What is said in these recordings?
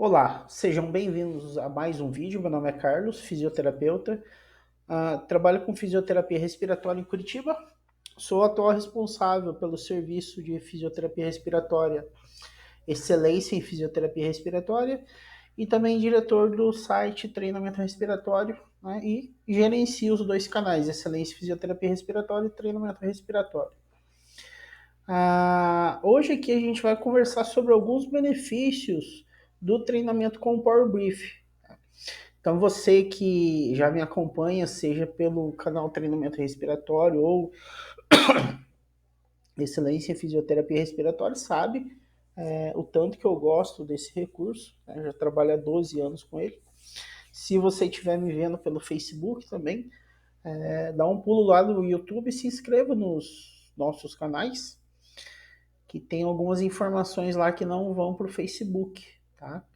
Olá, sejam bem-vindos a mais um vídeo. Meu nome é Carlos, fisioterapeuta. Trabalho com fisioterapia respiratória em Curitiba. Sou o atual responsável pelo serviço de fisioterapia respiratória Excelência em Fisioterapia Respiratória e também diretor do site Treinamento Respiratório, né, e gerencio os dois canais, Excelência em Fisioterapia Respiratória e Treinamento Respiratório. Hoje aqui a gente vai conversar sobre alguns benefícios do treinamento com o Power Brief. Então você que já me acompanha, seja pelo canal Treinamento Respiratório ou Excelência em Fisioterapia Respiratória, sabe o tanto que eu gosto desse recurso. Né? Já trabalho há 12 anos com ele. Se você estiver me vendo pelo Facebook também, dá um pulo lá no YouTube e se inscreva nos nossos canais, que tem algumas informações lá que não vão para o Facebook, tá?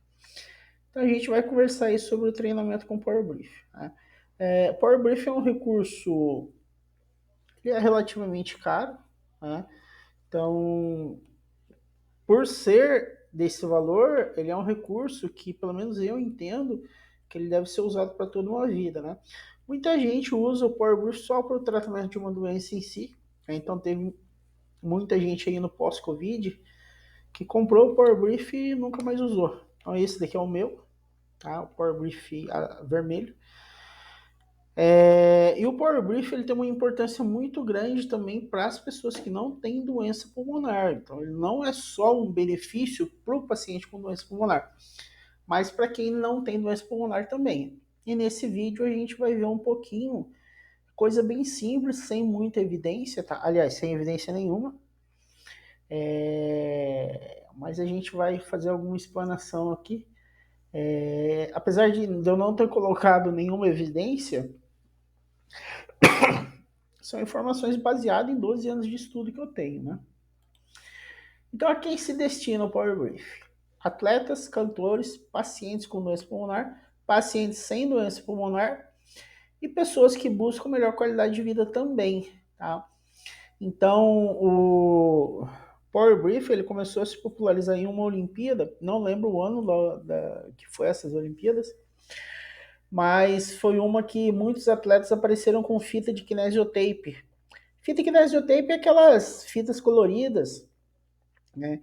Então a gente vai conversar aí sobre o treinamento com Power Brief. Né? Power Brief é um recurso, ele é relativamente caro, né? Então, por ser desse valor, ele é um recurso que, pelo menos eu entendo, que ele deve ser usado para toda uma vida, né? Muita gente usa o Power Brief só para o tratamento de uma doença em si, né? Então teve muita gente aí no pós-Covid que comprou o Power Brief e nunca mais usou. Então esse daqui é o meu, tá? O Power Brief vermelho. E o Power Brief ele tem uma importância muito grande também para as pessoas que não têm doença pulmonar. Então, ele não é só um benefício para o paciente com doença pulmonar, mas para quem não tem doença pulmonar também. E nesse vídeo a gente vai ver um pouquinho, coisa bem simples, sem muita evidência, tá? Aliás, sem evidência nenhuma. Mas a gente vai fazer alguma explanação aqui. Apesar de eu não ter colocado nenhuma evidência, são informações baseadas em 12 anos de estudo que eu tenho, né? Então, a quem se destina o Power Brief? Atletas, cantores, pacientes com doença pulmonar, pacientes sem doença pulmonar e pessoas que buscam melhor qualidade de vida também, tá? Então, o Power Brief ele começou a se popularizar em uma Olimpíada, não lembro o ano que foi essas Olimpíadas, mas foi uma que muitos atletas apareceram com fita de kinesiotape. Fita kinesiotape é aquelas fitas coloridas, né?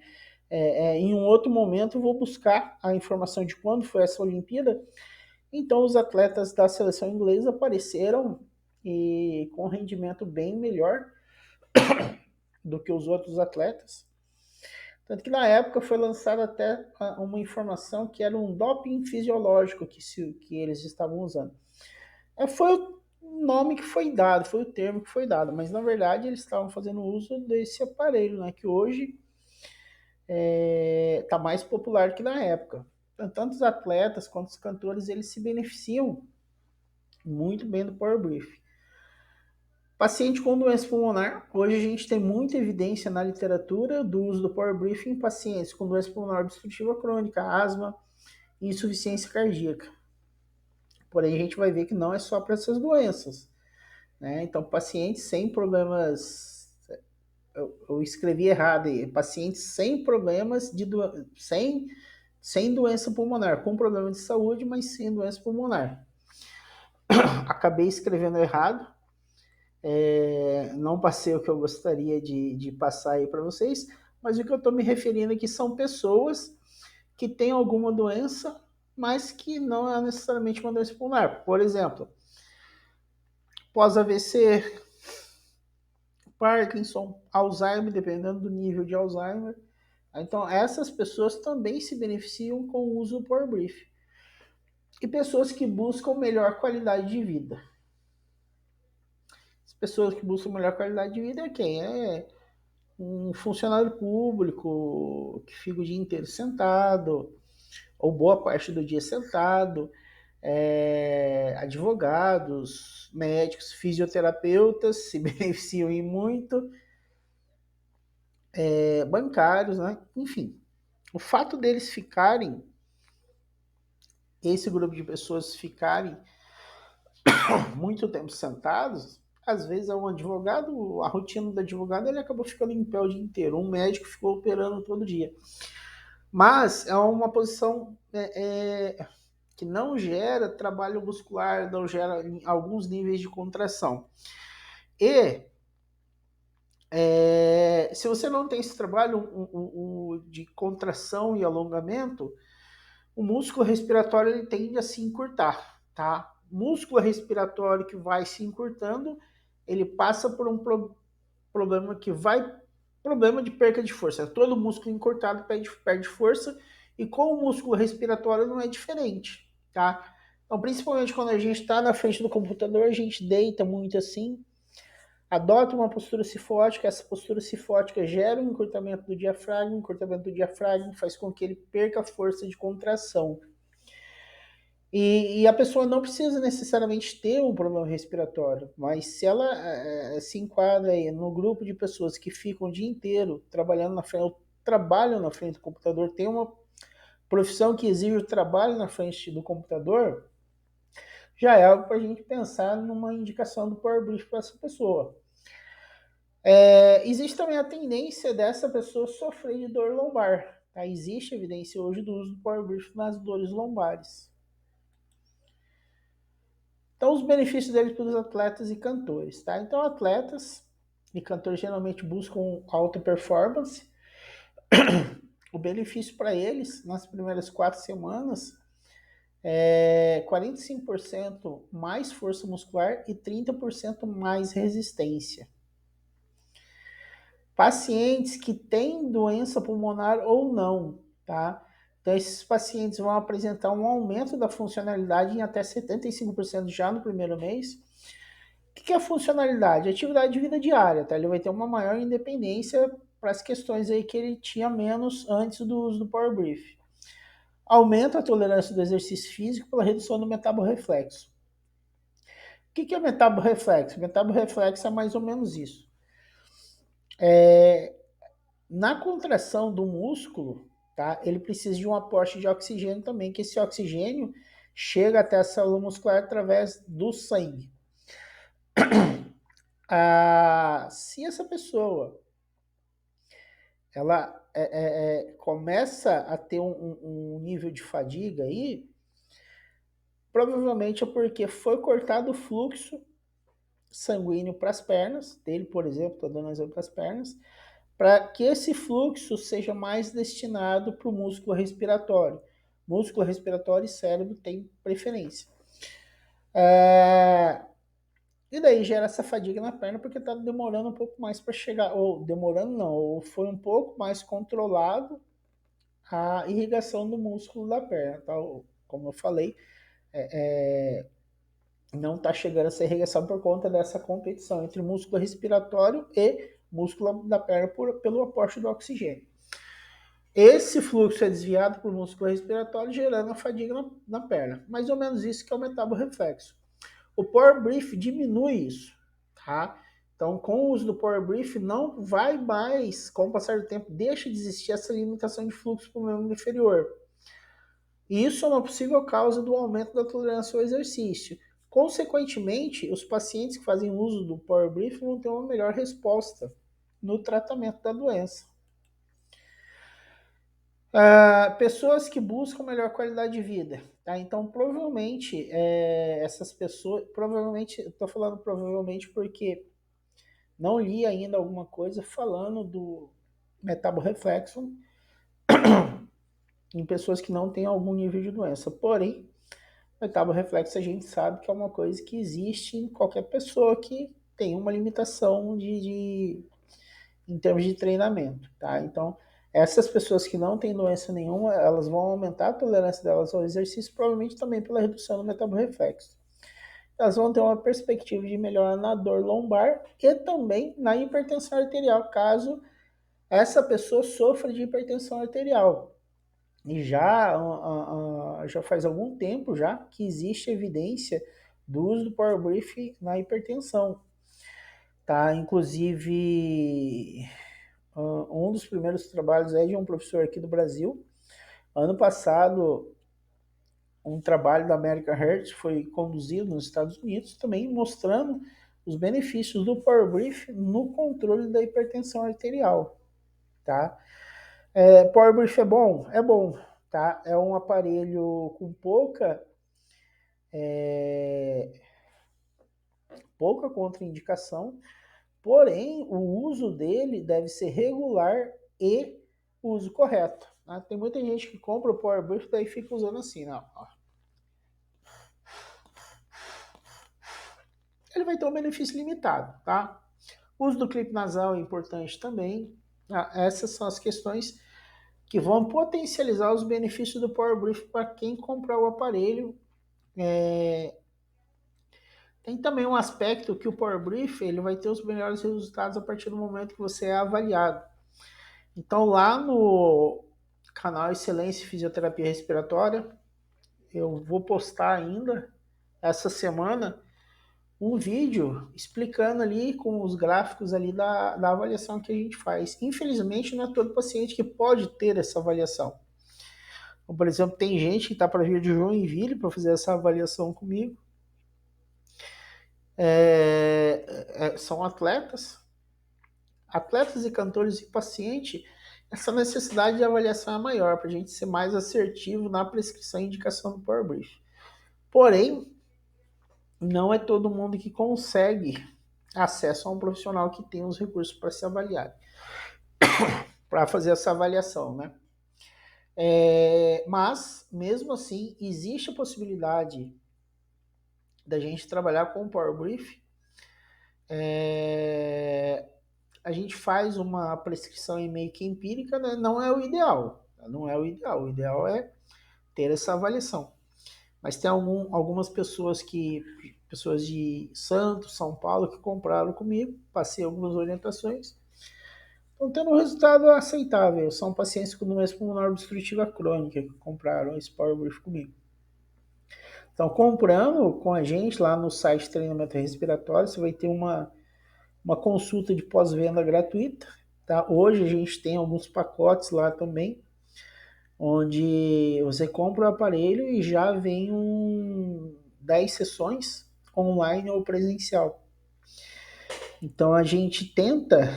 Em um outro momento eu vou buscar a informação de quando foi essa Olimpíada. Então os atletas da seleção inglesa apareceram e com rendimento bem melhor do que os outros atletas. Tanto que na época foi lançada até uma informação que era um doping fisiológico que eles estavam usando. Foi o nome que foi dado, foi o termo que foi dado, mas na verdade eles estavam fazendo uso desse aparelho, né, que hoje está mais popular que na época. Tanto os atletas quanto os cantores eles se beneficiam muito bem do Power Brief. Paciente com doença pulmonar, hoje a gente tem muita evidência na literatura do uso do Power Brief em pacientes com doença pulmonar obstrutiva crônica, asma e insuficiência cardíaca. Porém, a gente vai ver que não é só para essas doenças, né? Então, pacientes sem problemas, eu escrevi errado aí, pacientes sem problemas sem doença pulmonar, com problema de saúde, mas sem doença pulmonar. Acabei escrevendo errado, não passei o que eu gostaria de passar aí para vocês, mas o que eu estou me referindo aqui são pessoas que têm alguma doença, mas que não é necessariamente uma doença pulmonar. Por exemplo, pós-AVC, Parkinson, Alzheimer, dependendo do nível de Alzheimer. Então, essas pessoas também se beneficiam com o uso do Power Brief. E pessoas que buscam melhor qualidade de vida. As pessoas que buscam melhor qualidade de vida é quem? É um funcionário público que fica o dia inteiro sentado, ou boa parte do dia sentado, advogados, médicos, fisioterapeutas se beneficiam em muito, bancários, né? Enfim, o fato deles ficarem, esse grupo de pessoas ficarem muito tempo sentados, às vezes é um advogado, a rotina do advogado ele acabou ficando em pé o dia inteiro, um médico ficou operando todo dia. Mas é uma posição que não gera trabalho muscular, não gera alguns níveis de contração. E se você não tem esse trabalho de contração e alongamento, o músculo respiratório ele tende a se encurtar, tá? Músculo respiratório que vai se encurtando, ele passa por um problema que vai problema de perca de força. Todo músculo encurtado perde força e com o músculo respiratório não é diferente, tá? Então, principalmente quando a gente está na frente do computador, a gente deita muito assim, adota uma postura cifótica, essa postura cifótica gera um encurtamento do diafragma, o encurtamento do diafragma faz com que ele perca a força de contração. E a pessoa não precisa necessariamente ter um problema respiratório, mas se ela se enquadra aí no grupo de pessoas que ficam o dia inteiro trabalhando na frente, trabalham na frente do computador, tem uma profissão que exige o trabalho na frente do computador, já é algo para a gente pensar numa indicação do Power Brief para essa pessoa. Existe também a tendência dessa pessoa sofrer de dor lombar. Tá? Existe evidência hoje do uso do Power Brief nas dores lombares. Então, os benefícios dele para os atletas e cantores. Tá? Então, atletas e cantores geralmente buscam alta performance. O benefício para eles, nas primeiras 4 semanas, é 45% mais força muscular e 30% mais resistência. Pacientes que têm doença pulmonar ou não, tá? Então, esses pacientes vão apresentar um aumento da funcionalidade em até 75% já no primeiro mês. O que é a funcionalidade? Atividade de vida diária, tá? Ele vai ter uma maior independência para as questões aí que ele tinha menos antes do uso do Power Brief. Aumenta a tolerância do exercício físico pela redução do metaborreflexo. O que é metaborreflexo? Metaborreflexo é mais ou menos isso. Na contração do músculo, tá? Ele precisa de um aporte de oxigênio também, que esse oxigênio chega até a célula muscular através do sangue. Se essa pessoa ela começa a ter um nível de fadiga aí, provavelmente é porque foi cortado o fluxo sanguíneo para as pernas, dele, por exemplo, estou dando exemplo para as pernas, para que esse fluxo seja mais destinado para o músculo respiratório. Músculo respiratório e cérebro têm preferência. E daí gera essa fadiga na perna porque está demorando um pouco mais para chegar, ou demorando não, ou foi um pouco mais controlado a irrigação do músculo da perna. Tá? Como eu falei, não está chegando essa irrigação por conta dessa competição entre músculo respiratório e músculo da perna pelo aporte do oxigênio. Esse fluxo é desviado para o músculo respiratório, gerando a fadiga na perna. Mais ou menos isso que é o metaborreflexo. O Power Brief diminui isso, tá? Então, com o uso do Power Brief, não vai mais, com o passar do tempo, deixa de existir essa limitação de fluxo para o membro inferior. E isso é uma possível causa do aumento da tolerância ao exercício. Consequentemente, os pacientes que fazem uso do Power Brief vão ter uma melhor resposta no tratamento da doença. Pessoas que buscam melhor qualidade de vida. Tá? Então, provavelmente, essas pessoas... Provavelmente, estou falando provavelmente porque não li ainda alguma coisa falando do metaborreflexo em pessoas que não têm algum nível de doença. Porém, metaborreflexo a gente sabe que é uma coisa que existe em qualquer pessoa que tem uma limitação em termos de treinamento. Tá? Então, essas pessoas que não têm doença nenhuma, elas vão aumentar a tolerância delas ao exercício, provavelmente também pela redução do metaborreflexo. Elas vão ter uma perspectiva de melhora na dor lombar e também na hipertensão arterial, caso essa pessoa sofra de hipertensão arterial. E já faz algum tempo já que existe evidência do uso do Power Brief na hipertensão. Tá? Inclusive, um dos primeiros trabalhos é de um professor aqui do Brasil. Ano passado, um trabalho da American Heart foi conduzido nos Estados Unidos, também mostrando os benefícios do Power Brief no controle da hipertensão arterial. Tá? Power Brief é bom? É bom, tá? É um aparelho com pouca contraindicação, porém o uso dele deve ser regular e uso correto. Tá? Tem muita gente que compra o Power Brief e daí fica usando assim, não. Ó. Ele vai ter um benefício limitado, tá? O uso do clipe nasal é importante também. Essas são as questões que vão potencializar os benefícios do Power Brief para quem comprar o aparelho. Tem também um aspecto que o Power Brief ele vai ter os melhores resultados a partir do momento que você é avaliado. Então, lá no canal Excelência Fisioterapia Respiratória, eu vou postar ainda essa semana um vídeo explicando ali com os gráficos ali da avaliação que a gente faz. Infelizmente, não é todo paciente que pode ter essa avaliação. Então, por exemplo, tem gente que está para vir de Joinville para fazer essa avaliação comigo. São atletas e cantores e paciente, essa necessidade de avaliação é maior, para a gente ser mais assertivo na prescrição e indicação do Power Brief. Porém, não é todo mundo que consegue acesso a um profissional que tem os recursos para se avaliar, para fazer essa avaliação, né? Mas, mesmo assim, existe a possibilidade da gente trabalhar com o Power Brief. A gente faz uma prescrição em meio que empírica, né? Não é o ideal. Não é o ideal. O ideal é ter essa avaliação. Mas tem algumas pessoas de Santos, São Paulo, que compraram comigo, passei algumas orientações, estão tendo um resultado aceitável. São pacientes com doença pulmonar obstrutiva crônica que compraram esse Power Brief comigo. Então, comprando com a gente lá no site de treinamento respiratório, você vai ter uma consulta de pós-venda gratuita. Tá? Hoje a gente tem alguns pacotes lá também, onde você compra o aparelho e já vem 10 sessões online ou presencial. Então a gente tenta,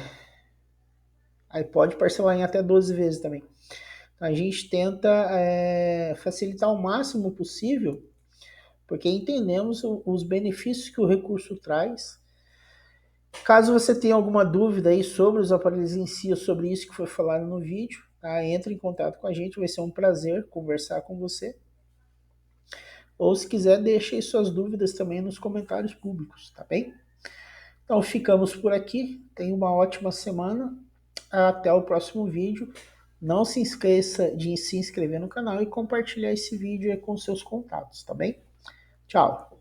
aí pode parcelar em até 12 vezes também. A gente tenta facilitar o máximo possível, porque entendemos os benefícios que o recurso traz. Caso você tenha alguma dúvida aí sobre os aparelhos em si, ou sobre isso que foi falado no vídeo, tá? Entre em contato com a gente, vai ser um prazer conversar com você. Ou se quiser, deixe aí suas dúvidas também nos comentários públicos, tá bem? Então ficamos por aqui, tenha uma ótima semana, até o próximo vídeo. Não se esqueça de se inscrever no canal e compartilhar esse vídeo aí com seus contatos, tá bem? Tchau!